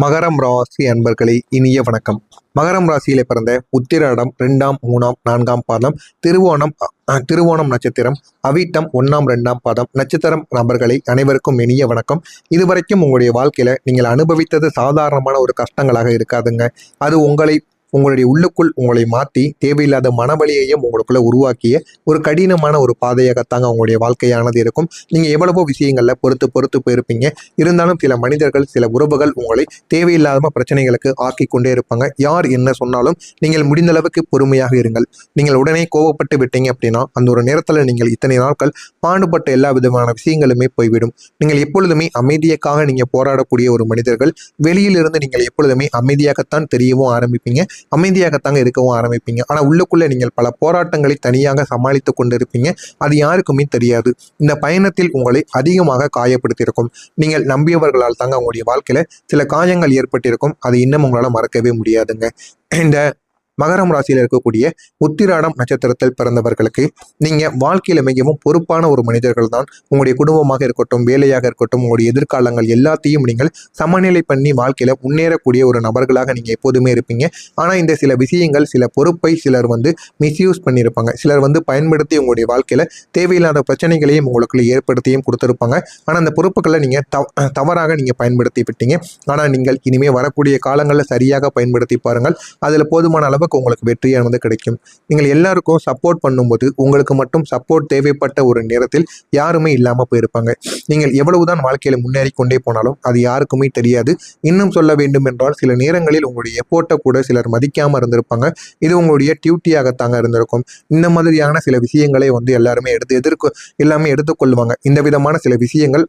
மகரம் ராசி அன்பர்களே, இனிய வணக்கம். மகரம் ராசியில பிறந்த உத்திராடம் 2ஆம் 3ஆம் 4ஆம் பாதம், திருவோணம் நட்சத்திரம், அவிட்டம் 1ஆம் 2ஆம் பாதம் நட்சத்திரம் நபர்களை அனைவருக்கும் இனிய வணக்கம். இதுவரைக்கும் உங்களுடைய வாழ்க்கையில நீங்கள் அனுபவித்தது சாதாரணமான ஒரு கஷ்டங்களாக இருக்காதுங்க. அது உங்களுடைய உள்ளுக்குள் உங்களை மாற்றி தேவையில்லாத மனவலியையும் உங்களுக்குள்ள உருவாக்கிய ஒரு கடினமான ஒரு பாதையாகத்தாங்க உங்களுடைய வாழ்க்கையானது இருக்கும். நீங்க எவ்வளவோ விஷயங்கள்ல பொறுத்து போயிருப்பீங்க. இருந்தாலும் சில மனிதர்கள், சில உறவுகள் உங்களை தேவையில்லாத பிரச்சனைகளுக்கு ஆக்கி கொண்டே இருப்பாங்க. யார் என்ன சொன்னாலும் நீங்கள் முடிந்த அளவுக்கு பொறுமையாக இருங்கள். நீங்கள் உடனே கோவப்பட்டு விட்டீங்க அப்படின்னா அந்த ஒரு நேரத்துல நீங்கள் இத்தனை நாட்கள் பாடுபட்ட எல்லா விதமான விஷயங்களுமே போய்விடும். நீங்கள் எப்பொழுதுமே அமைதியக்காக நீங்க போராடக்கூடிய ஒரு மனிதர்கள். வெளியிலிருந்து நீங்கள் எப்பொழுதுமே அமைதியாகத்தான் தெரியவும் ஆரம்பிப்பீங்க, அமைதியாகத்தாங்க இருக்கவும் ஆரம்பிப்பீங்க. ஆனா உள்ளுக்குள்ள நீங்கள் பல போராட்டங்களை தனியாக சமாளித்து கொண்டிருப்பீங்க. அது யாருக்குமே தெரியாது. இந்த பயணத்தில் உங்களை அதிகமாக காயப்படுத்தியிருக்கும். நீங்கள் நம்பியவர்களால் தாங்க உங்களுடைய வாழ்க்கையில சில காயங்கள் ஏற்பட்டிருக்கும். அது இன்னும் உங்களால மறக்கவே முடியாதுங்க. இந்த மகரம் ராசியில் இருக்கக்கூடிய உத்திராடம் நட்சத்திரத்தில் பிறந்தவர்களுக்கு நீங்க வாழ்க்கையில மிகவும் பொறுப்பான ஒரு மனிதர்கள் தான். உங்களுடைய குடும்பமாக இருக்கட்டும், வேலையாக இருக்கட்டும், உங்களுடைய எதிர்காலங்கள் எல்லாத்தையும் நீங்கள் சமநிலை பண்ணி வாழ்க்கையில முன்னேறக்கூடிய ஒரு நபர்களாக நீங்க எப்போதுமே இருப்பீங்க. ஆனா இந்த சில விஷயங்கள், சில பொறுப்பை சிலர் மிஸ்யூஸ் பண்ணியிருப்பாங்க. சிலர் பயன்படுத்தி உங்களுடைய வாழ்க்கையில தேவையில்லாத பிரச்சனைகளையும் உங்களுக்குள்ள ஏற்படுத்தியும் கொடுத்திருப்பாங்க. ஆனா அந்த பொறுப்புகளை நீங்க தவறாக நீங்க பயன்படுத்தி விட்டீங்க. ஆனா நீங்கள் இனிமே வரக்கூடிய காலங்களில் சரியாக பயன்படுத்தி பாருங்கள். அதுல போதுமான அளவு உங்களுக்கு வெற்றியானது கிடைக்கும். நீங்கள் எல்லாருக்கும் சப்போர்ட் பண்ணும்போது உங்களுக்கு மட்டும் சப்போர்ட் தேவைப்பட்ட ஒரு நேரத்தில் யாருமே இல்லாம போயிருப்பாங்க. நீங்கள் எவ்வளவுதான் வாழ்க்கையில முன்னேறி கொண்டே போனாலும் அது யாருக்குமே தெரியாது. இன்னும் சொல்ல வேண்டும் என்றால் சில நேரங்களில் உங்களுடைய எஃபோர்ட்டை கூட சிலர் மதிக்காம இருந்திருப்பாங்க. இது உங்களுடைய டியூட்டியாகத்தாங்க இருந்திருக்கும். இந்த மாதிரியான சில விஷயங்களை எல்லாருமே எல்லாமே எடுத்துக்கொள்வாங்க. இந்த விதமான சில விஷயங்கள்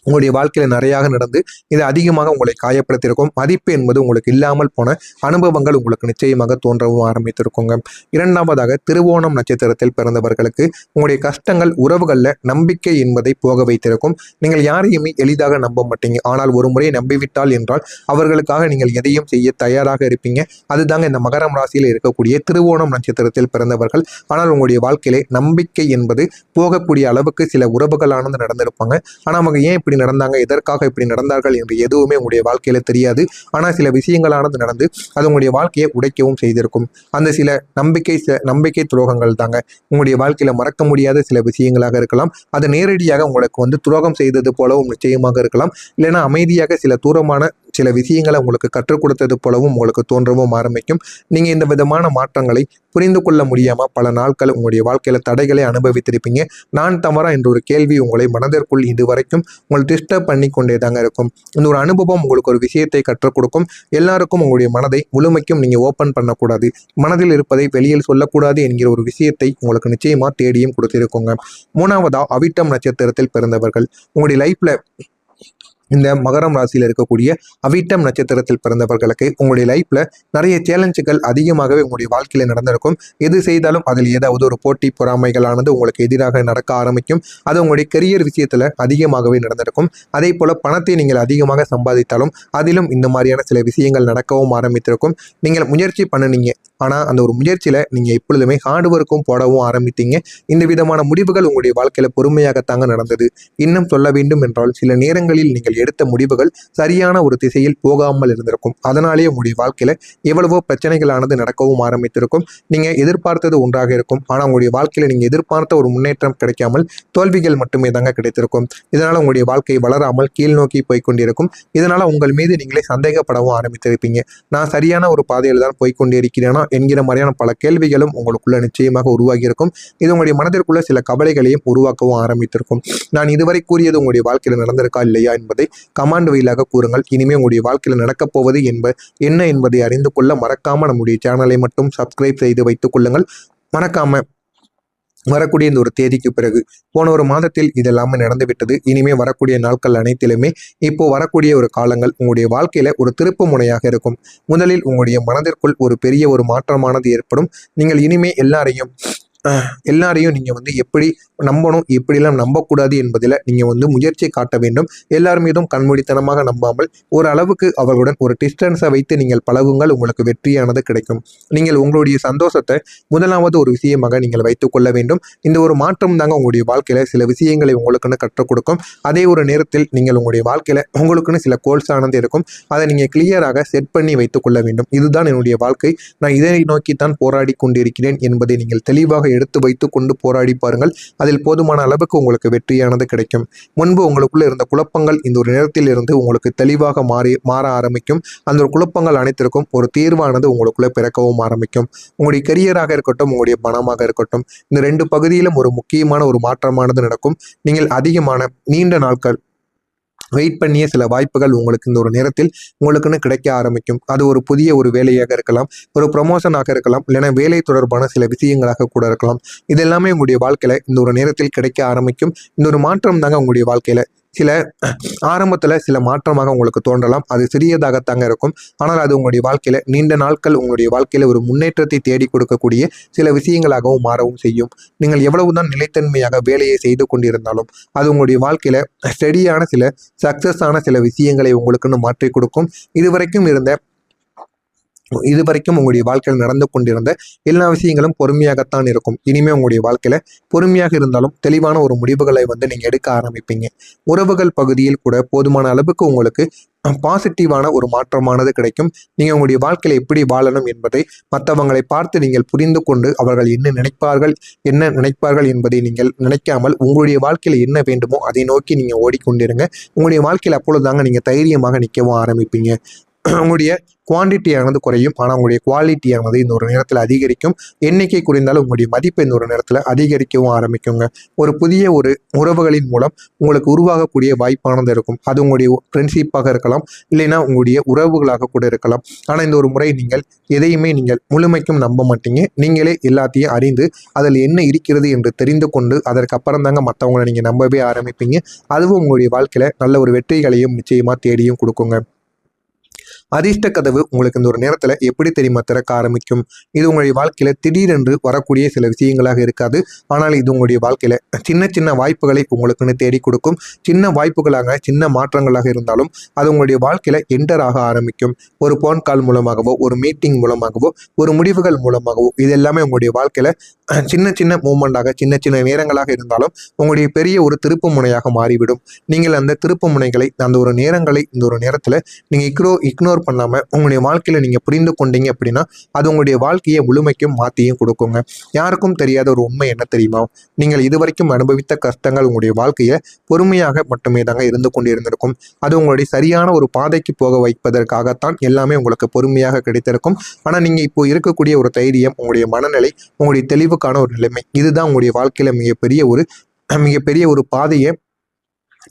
உங்களுடைய வாழ்க்கையில நிறையாக நடந்து இது அதிகமாக உங்களை காயப்படுத்தியிருக்கும். மதிப்பு என்பது உங்களுக்கு இல்லாமல் போன அனுபவங்கள் உங்களுக்கு நிச்சயமாக தோன்றவும் ஆரம்பித்திருக்குங்க. இரண்டாவதாக, திருவோணம் நட்சத்திரத்தில் பிறந்தவர்களுக்கு உங்களுடைய கஷ்டங்கள் உறவுகளில் நம்பிக்கை என்பதை போக வைத்திருக்கும். நீங்கள் யாரையுமே எளிதாக நம்ப மாட்டீங்க. ஆனால் ஒரு முறை நம்பிவிட்டால் என்றால் அவர்களுக்காக நீங்கள் எதையும் செய்ய தயாராக இருப்பீங்க. அதுதாங்க இந்த மகரம் ராசியில் இருக்கக்கூடிய திருவோணம் நட்சத்திரத்தில் பிறந்தவர்கள். ஆனால் உங்களுடைய வாழ்க்கையிலே நம்பிக்கை என்பது போகக்கூடிய அளவுக்கு சில உறவுகளானது நடந்திருப்பாங்க. ஆனால் அவங்க ஏன் இப்படி நடந்தாங்க, எதற்காக இப்படி நடந்தார்கள் என்று எதுவுமே உங்களுடைய வாழ்க்கையில தெரியாது. ஆனால் சில விஷயங்களானது நடந்து அது உங்களுடைய வாழ்க்கையை உடைக்கவும் செய்திருக்கும். அந்த சில நம்பிக்கை துரோகங்கள் தாங்க உங்களுடைய வாழ்க்கையில மறக்க முடியாத சில விஷயங்களாக இருக்கலாம். அது நேரடியாக உங்களுக்கு துரோகம் செய்தது போலவும் நிச்சயமாக இருக்கலாம். இல்லைன்னா அமைதியாக சில தூரமான சில விஷயங்களை உங்களுக்கு கற்றுக் கொடுத்தது போலவும் உங்களுக்கு தோன்றவும் ஆரம்பிக்கும். நீங்க இந்த விதமான மாற்றங்களை புரிந்து கொள்ள முடியாம பல நாட்கள் உங்களுடைய வாழ்க்கையில தடைகளை அனுபவித்திருப்பீங்க. நான் தவறா என்ற ஒரு கேள்வி உங்களை மனதிற்குள் இதுவரைக்கும் உங்களை டிஸ்டர்ப் பண்ணி கொண்டே தாங்க இருக்கும். இந்த ஒரு அனுபவம் உங்களுக்கு ஒரு விஷயத்தை கற்றுக் கொடுக்கும். எல்லாருக்கும் உங்களுடைய மனதை முழுமைக்கும் நீங்க ஓப்பன் பண்ணக்கூடாது, மனதில் இருப்பதை வெளியில் சொல்லக்கூடாது என்கிற ஒரு விஷயத்தை உங்களுக்கு நிச்சயமா தேடியும் கொடுத்திருக்குங்க. மூணாவதா, அவிட்டம் நட்சத்திரத்தில் பிறந்தவர்கள். உங்களுடைய லைஃப்ல இந்த மகரம் ராசியில் இருக்கக்கூடிய அவிட்டம் நட்சத்திரத்தில் பிறந்தவர்களுக்கு உங்களுடைய லைஃப்ல நிறைய சேலஞ்சுகள் அதிகமாகவே உங்களுடைய வாழ்க்கையில நடந்திருக்கும். எது செய்தாலும் அதில் ஏதாவது ஒரு போட்டி பொறாமைகளானது உங்களுக்கு எதிராக நடக்க ஆரம்பிக்கும். அது உங்களுடைய கெரியர் விஷயத்துல அதிகமாகவே நடந்திருக்கும். அதே போல பணத்தை நீங்கள் அதிகமாக சம்பாதித்தாலும் அதிலும் இந்த மாதிரியான சில விஷயங்கள் நடக்கவும் ஆரம்பித்திருக்கும். நீங்கள் முயற்சி பண்ணுனீங்க, ஆனால் அந்த ஒரு முயற்சியில நீங்க எப்பொழுதுமே ஹார்ட் ஒர்க்கும் போடவும் ஆரம்பித்தீங்க. இந்த விதமான முடிவுகள் உங்களுடைய வாழ்க்கையில பொறுமையாகத்தாங்க நடந்தது. இன்னும் சொல்ல வேண்டும் என்றால் சில நேரங்களில் நீங்கள் எடுத்த முடிவுகள் சரியான ஒரு திசையில் போகாமல் இருந்திருக்கும். அதனாலேயே உங்களுடைய வாழ்க்கையில எவ்வளவோ பிரச்சனைகளானது நடக்கவும் ஆரம்பித்திருக்கும். நீங்க எதிர்பார்த்தது ஒன்றாக இருக்கும், ஆனா உங்களுடைய வாழ்க்கையில நீங்க எதிர்பார்த்த ஒரு முன்னேற்றம் கிடைக்காமல் தோல்விகள் மட்டுமே தாங்க கிடைத்திருக்கும். இதனால உங்களுடைய வாழ்க்கை வளராமல் கீழ் நோக்கி போய்கொண்டிருக்கும். இதனால உங்கள் மீது நீங்களே சந்தேகப்படவும் ஆரம்பித்திருப்பீங்க. நான் சரியான ஒரு பாதையில் தான் போய்கொண்டே இருக்கிறேனா என்கிற மாதிரியான பல கேள்விகளும் உங்களுக்குள்ள நிச்சயமாக உருவாகி இருக்கும். இது உங்களுடைய மனதிற்குள்ள சில கவலைகளையும் உருவாக்கவும் ஆரம்பித்திருக்கும். நான் இதுவரை கூறியது உங்களுடைய வாழ்க்கையில் நடந்திருக்கா இல்லையா என்பதை கமாண்ட் வழியாக கூறுங்கள். இனிமே உங்களுடைய வாழ்க்கையில் நடக்கப் போவது என்ன என்பதை அறிந்து கொள்ள மறக்காம நம்முடைய சேனலை மட்டும் சப்ஸ்கிரைப் செய்து வைத்துக் கொள்ளுங்கள். மறக்காம வரக்கூடிய இந்த ஒரு தேதிக்கு பிறகு போன ஒரு மாதத்தில் இதெல்லாமே நடந்துவிட்டது. இனிமே வரக்கூடிய நாட்கள் அனைத்திலுமே இப்போ வரக்கூடிய ஒரு காலங்கள் உங்களுடைய வாழ்க்கையில ஒரு திருப்பு முனையாக இருக்கும். முதலில் உங்களுடைய மனதிற்குள் ஒரு பெரிய ஒரு மாற்றமானது ஏற்படும். நீங்கள் இனிமே எல்லாரையும் எல்லாரையும் நீங்கள் வந்து எப்படி நம்பணும் எப்படிலாம் நம்பக்கூடாது என்பதில் நீங்கள் வந்து முயற்சி காட்ட வேண்டும். எல்லார் மீதும் கண்மூடித்தனமாக நம்பாமல் ஒரு அளவுக்கு அவர்களுடன் ஒரு டிஸ்டன்ஸை வைத்து நீங்கள் பழகுங்கள். உங்களுக்கு வெற்றியானது கிடைக்கும். நீங்கள் உங்களுடைய சந்தோஷத்தை முதலாவது ஒரு விஷயமாக நீங்கள் வைத்துக்கொள்ள வேண்டும். இந்த ஒரு மாற்றம் தாங்க உங்களுடைய வாழ்க்கையில் சில விஷயங்களை உங்களுக்குன்னு கற்றுக் கொடுக்கும். அதே ஒரு நேரத்தில் நீங்கள் உங்களுடைய வாழ்க்கையில் உங்களுக்குன்னு சில கோல்ஸ் ஆனது இருக்கும். அதை நீங்கள் கிளியராக செட் பண்ணி வைத்துக்கொள்ள வேண்டும். இதுதான் என்னுடைய வாழ்க்கை, நான் இதை நோக்கித்தான் போராடி கொண்டிருக்கிறேன் என்பதை நீங்கள் தெளிவாக எடுத்து வைத்து கொண்டு போராடி பாருங்கள். அதில் போதுமான அளவுக்கு உங்களுக்கு வெற்றியானது கிடைக்கும். முன்பு உங்களுக்குள்ள இருந்த குழப்பங்கள் இந்த ஒரு நேரத்தில் இருந்து உங்களுக்கு தெளிவாக மாற ஆரம்பிக்கும். அந்த ஒரு குழப்பங்கள் அனைத்திற்கும் ஒரு தீர்வானது உங்களுக்குள்ள பிறக்கவும் ஆரம்பிக்கும். உங்களுடைய கெரியராக இருக்கட்டும், உங்களுடைய பணமாக இருக்கட்டும், இந்த 2 பகுதியிலும் ஒரு முக்கியமான ஒரு மாற்றமானது நடக்கும். நீங்கள் அதிகமான நீண்ட நாட்கள் வெயிட் பண்ணிய சில வாய்ப்புகள் உங்களுக்கு இந்த ஒரு நேரத்தில் உங்களுக்குன்னு கிடைக்க ஆரம்பிக்கும். அது ஒரு புதிய ஒரு வேலையாக இருக்கலாம், ஒரு ப்ரொமோஷனாக இருக்கலாம், இல்லைன்னா வேலை தொடர்பான சில விஷயங்களாக கூட இருக்கலாம். இது எல்லாமே உங்களுடைய வாழ்க்கையில இந்த ஒரு நேரத்தில் கிடைக்க ஆரம்பிக்கும். இந்த ஒரு மாற்றம் தாங்க உங்களுடைய வாழ்க்கையில சில ஆரம்பத்தில் சில மாற்றமாக உங்களுக்கு தோன்றலாம். அது சிறியதாகத்தாங்க இருக்கும். ஆனால் அது உங்களுடைய வாழ்க்கையில் நீண்ட நாட்கள் உங்களுடைய வாழ்க்கையில் ஒரு முன்னேற்றத்தை தேடி கொடுக்கக்கூடிய சில விஷயங்களாகவும் மாறவும் செய்யும். நீங்கள் எவ்வளவுதான் நிலைத்தன்மையாக வேலையை செய்து கொண்டிருந்தாலும் அது உங்களுடைய வாழ்க்கையில் ஸ்டெடியான சில சக்சஸான சில விஷயங்களை உங்களுக்குன்னு மாற்றி கொடுக்கும். இதுவரைக்கும் உங்களுடைய வாழ்க்கையில் நடந்து கொண்டிருந்த எல்லா விஷயங்களும் பொறுமையாகத்தான் இருக்கும். இனிமே உங்களுடைய வாழ்க்கையில பொறுமையாக இருந்தாலும் தெளிவான ஒரு முடிவுகளை வந்து நீங்க எடுக்க ஆரம்பிப்பீங்க. உறவுகள் பகுதியில் கூட போதுமான அளவுக்கு உங்களுக்கு பாசிட்டிவான ஒரு மாற்றமானது கிடைக்கும். நீங்க உங்களுடைய வாழ்க்கையில எப்படி வாழணும் என்பதை மற்றவங்களை பார்த்து நீங்கள் புரிந்து கொண்டு அவர்கள் என்ன நினைப்பார்கள் என்பதை நீங்கள் நினைக்காமல் உங்களுடைய வாழ்க்கையில என்ன வேண்டுமோ அதை நோக்கி நீங்க ஓடிக்கொண்டிருங்க. உங்களுடைய வாழ்க்கையில அப்பொழுதுதாங்க நீங்க தைரியமாக நிற்கவும் ஆரம்பிப்பீங்க. உங்களுடைய குவான்டிட்டியானது குறையும், ஆனால் உங்களுடைய குவாலிட்டியானது இந்த ஒரு நேரத்தில் அதிகரிக்கும். எண்ணிக்கை குறைந்தாலும் உங்களுடைய மதிப்பு இந்த ஒரு நேரத்தில் அதிகரிக்கவும் ஆரம்பிக்குங்க. ஒரு புதிய ஒரு உறவுகளின் மூலம் உங்களுக்கு உருவாகக்கூடிய வாய்ப்பானது இருக்கும். அது உங்களுடைய ஃப்ரெண்ட்ஷிப்பாக இருக்கலாம், இல்லைன்னா உங்களுடைய உறவுகளாக கூட இருக்கலாம். ஆனால் இந்த ஒரு முறை நீங்கள் எதையுமே நீங்கள் முழுமைக்கும் நம்ப மாட்டீங்க. நீங்களே எல்லாத்தையும் அறிந்து அதில் என்ன இருக்கிறது என்று தெரிந்து கொண்டு அதற்கப்புறம் தாங்க மற்றவங்களை நீங்கள் நம்பவே ஆரம்பிப்பீங்க. அதுவும் உங்களுடைய வாழ்க்கையில் நல்ல ஒரு வெற்றிகளையும் நிச்சயமாக தேடியும் கொடுக்குங்க. அதிர்ஷ்ட கதவு உங்களுக்கு இந்த ஒரு நேரத்தில் எப்படி தெரியுமா திறக்க ஆரம்பிக்கும்? இது உங்களுடைய வாழ்க்கையில திடீரென்று வரக்கூடிய சில விஷயங்களாக இருக்காது. ஆனால் இது உங்களுடைய வாழ்க்கையில சின்ன சின்ன வாய்ப்புகளை உங்களுக்குன்னு தேடி கொடுக்கும். சின்ன வாய்ப்புகளாக சின்ன மாற்றங்களாக இருந்தாலும் அது உங்களுடைய வாழ்க்கையில என்டர் ஆக ஆரம்பிக்கும். ஒரு போன் கால் மூலமாகவோ, ஒரு மீட்டிங் மூலமாகவோ, ஒரு முடிவுகள் மூலமாகவோ, இது எல்லாமே உங்களுடைய வாழ்க்கையில சின்ன சின்ன மூமெண்டாக சின்ன சின்ன நேரங்களாக இருந்தாலும் உங்களுடைய பெரிய ஒரு திருப்பு முனையாக மாறிவிடும். நீங்கள் அந்த திருப்பு முனைகளை அந்த ஒரு நேரங்களை இந்த ஒரு நேரத்தில் நீங்கள் இக்னோர் பண்ணாமல் உங்களுடைய வாழ்க்கையில் நீங்கள் புரிந்து கொண்டீங்க அப்படின்னா அது உங்களுடைய வாழ்க்கையை முழுமைக்கும் மாற்றியும் கொடுக்குங்க. யாருக்கும் தெரியாத ஒரு உண்மை என்ன தெரியுமா? நீங்கள் இதுவரைக்கும் அனுபவித்த கஷ்டங்கள் உங்களுடைய வாழ்க்கையை பொறுமையாக மட்டுமே தாங்க இருந்து கொண்டிருந்திருக்கும். அது உங்களுடைய சரியான ஒரு பாதைக்கு போக வைப்பதற்காகத்தான் எல்லாமே உங்களுக்கு பொறுமையாக கிடைத்திருக்கும். ஆனால் நீங்கள் இப்போ இருக்கக்கூடிய ஒரு தைரியம், உங்களுடைய மனநிலை, உங்களுடைய தெளிவுக்கான ஒரு நிலைமை, இதுதான் உங்களுடைய வாழ்க்கையில மிகப்பெரிய ஒரு பாதையை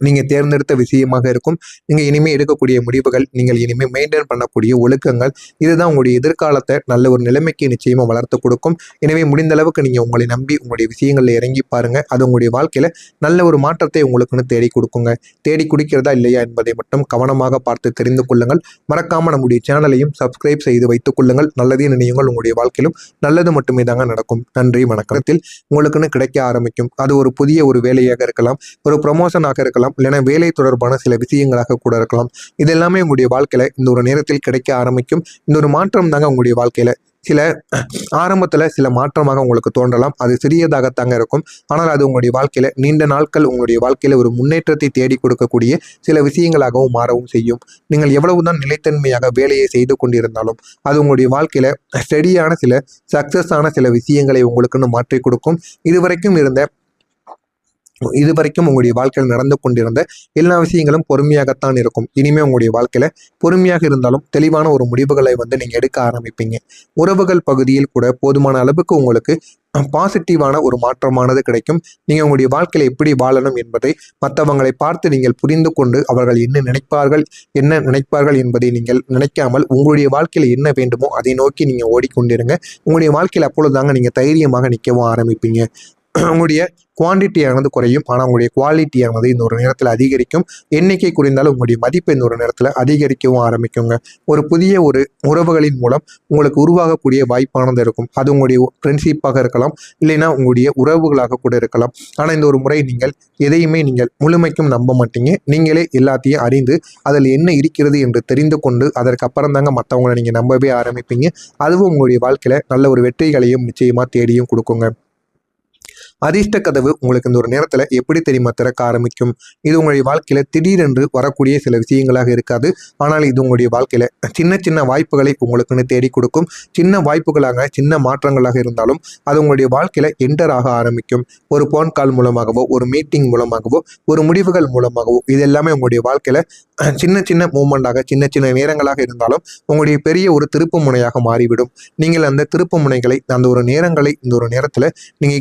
நீங்கள் தேர்ந்தெடுத்த விஷயமாக இருக்கும். நீங்கள் இனிமேல் எடுக்கக்கூடிய முடிவுகள், நீங்கள் இனிமேல் மெயின்டைன் பண்ணக்கூடிய ஒழுக்கங்கள், இதுதான் உங்களுடைய எதிர்காலத்தை நல்ல ஒரு நிலைமைக்கு நிச்சயமாக வளர்த்து கொடுக்கும். எனவே முடிந்த அளவுக்கு நீங்கள் உங்களை நம்பி உங்களுடைய விஷயங்களில் இறங்கி பாருங்கள். அது உங்களுடைய வாழ்க்கையில் நல்ல ஒரு மாற்றத்தை உங்களுக்குன்னு தேடி கொடுக்குங்க. தேடி கொடுக்கிறதா இல்லையா என்பதை மட்டும் கவனமாக பார்த்து தெரிந்து கொள்ளுங்கள். மறக்காமல் நம்முடைய சேனலையும் சப்ஸ்கிரைப் செய்து வைத்துக் கொள்ளுங்கள். நல்லதே நினையுங்கள், உங்களுடைய வாழ்க்கையிலும் நல்லது மட்டுமே தாங்க நடக்கும். நன்றி, வணக்கத்தில் உங்களுக்குன்னு கிடைக்க ஆரம்பிக்கும். அது ஒரு புதிய ஒரு வேலையாக இருக்கலாம், ஒரு ப்ரொமோஷனாக இருக்கலாம், இல்லைன்னா வேலை தொடர்பான சில விஷயங்களாக கூட இருக்கலாம். இது எல்லாமே உங்களுடைய வாழ்க்கையில இந்த ஒரு நேரத்தில் கிடைக்க ஆரம்பிக்கும். இந்த ஒரு மாற்றம் தாங்க உங்களுடைய வாழ்க்கையில ஆரம்பத்தில் சில மாற்றமாக உங்களுக்கு தோன்றலாம். அது சிறியதாகத்தாங்க இருக்கும். ஆனால் அது உங்களுடைய வாழ்க்கையில நீண்ட நாட்கள் உங்களுடைய வாழ்க்கையில ஒரு முன்னேற்றத்தை தேடி கொடுக்கக்கூடிய சில விஷயங்களாகவும் மாறவும் செய்யும். நீங்கள் எவ்வளவுதான் நிலைத்தன்மையாக வேலையை செய்து கொண்டிருந்தாலும் அது உங்களுடைய வாழ்க்கையில ஸ்டெடியான சில சக்சஸான சில விஷயங்களை உங்களுக்குன்னு மாற்றி கொடுக்கும். இதுவரைக்கும் உங்களுடைய வாழ்க்கையில் நடந்து கொண்டிருந்த எல்லா விஷயங்களும் பொறுமையாகத்தான் இருக்கும். இனிமே உங்களுடைய வாழ்க்கையில பொறுமையாக இருந்தாலும் தெளிவான ஒரு முடிவுகளை வந்து நீங்க எடுக்க ஆரம்பிப்பீங்க. உறவுகள் பகுதியில் கூட போதுமான அளவுக்கு உங்களுக்கு பாசிட்டிவான ஒரு மாற்றமானது கிடைக்கும். நீங்க உங்களுடைய வாழ்க்கையில எப்படி வாழணும் என்பதை மற்றவங்களை பார்த்து நீங்கள் புரிந்து கொண்டு அவர்கள் என்ன நினைப்பார்கள் என்பதை நீங்கள் நினைக்காமல் உங்களுடைய வாழ்க்கையில என்ன வேண்டுமோ அதை நோக்கி நீங்க ஓடிக்கொண்டிருங்க. உங்களுடைய வாழ்க்கையில அப்பொழுதுதாங்க நீங்க தைரியமாக நிற்கவும் ஆரம்பிப்பீங்க. உங்களுடைய குவான்டிட்டியானது குறையும், ஆனால் உங்களுடைய குவாலிட்டியானது இந்த ஒரு நேரத்தில் அதிகரிக்கும். எண்ணிக்கை குறைந்தாலும் உங்களுடைய மதிப்பு இந்த ஒரு நேரத்தில் அதிகரிக்கவும் ஆரம்பிக்குங்க. ஒரு புதிய ஒரு உறவுகளின் மூலம் உங்களுக்கு உருவாகக்கூடிய வாய்ப்பானது இருக்கும். அது உங்களுடைய ஃப்ரெண்ட்ஷிப்பாக இருக்கலாம், இல்லைன்னா உங்களுடைய உறவுகளாக கூட இருக்கலாம். ஆனால் இந்த ஒரு முறை நீங்கள் எதையுமே நீங்கள் முழுமைக்கும் நம்ப மாட்டீங்க. நீங்களே எல்லாத்தையும் அறிந்து அதில் என்ன இருக்கிறது என்று தெரிந்து கொண்டு அதற்கு அப்புறம் தாங்க மற்றவங்களை நீங்கள் நம்பவே ஆரம்பிப்பீங்க. அதுவும் உங்களுடைய வாழ்க்கையில் நல்ல ஒரு வெற்றிகளையும் நிச்சயமாக தேடியும் கொடுக்குங்க. அதிர்ஷ்ட கதவு உங்களுக்கு இந்த ஒரு நேரத்தில் எப்படி தெரியுமா திறக்க ஆரம்பிக்கும்? இது உங்களுடைய வாழ்க்கையில் திடீரென்று வரக்கூடிய சில விஷயங்களாக இருக்காது. ஆனால் இது உங்களுடைய வாழ்க்கையில் சின்ன சின்ன வாய்ப்புகளை உங்களுக்குன்னு தேடி கொடுக்கும். சின்ன வாய்ப்புகளாக, சின்ன மாற்றங்களாக இருந்தாலும் அது உங்களுடைய வாழ்க்கையில் என்டர் ஆக ஆரம்பிக்கும். ஒரு ஃபோன் கால் மூலமாகவோ, ஒரு மீட்டிங் மூலமாகவோ, ஒரு முடிவுகள் மூலமாகவோ, இது எல்லாமே உங்களுடைய வாழ்க்கையில் சின்ன சின்ன மூமெண்டாக, சின்ன சின்ன நேரங்களாக இருந்தாலும் உங்களுடைய பெரிய ஒரு திருப்பு முனையாக மாறிவிடும். நீங்கள் அந்த திருப்பு முனைகளை, அந்த ஒரு நேரங்களை இந்த ஒரு நேரத்தில் நீங்கள்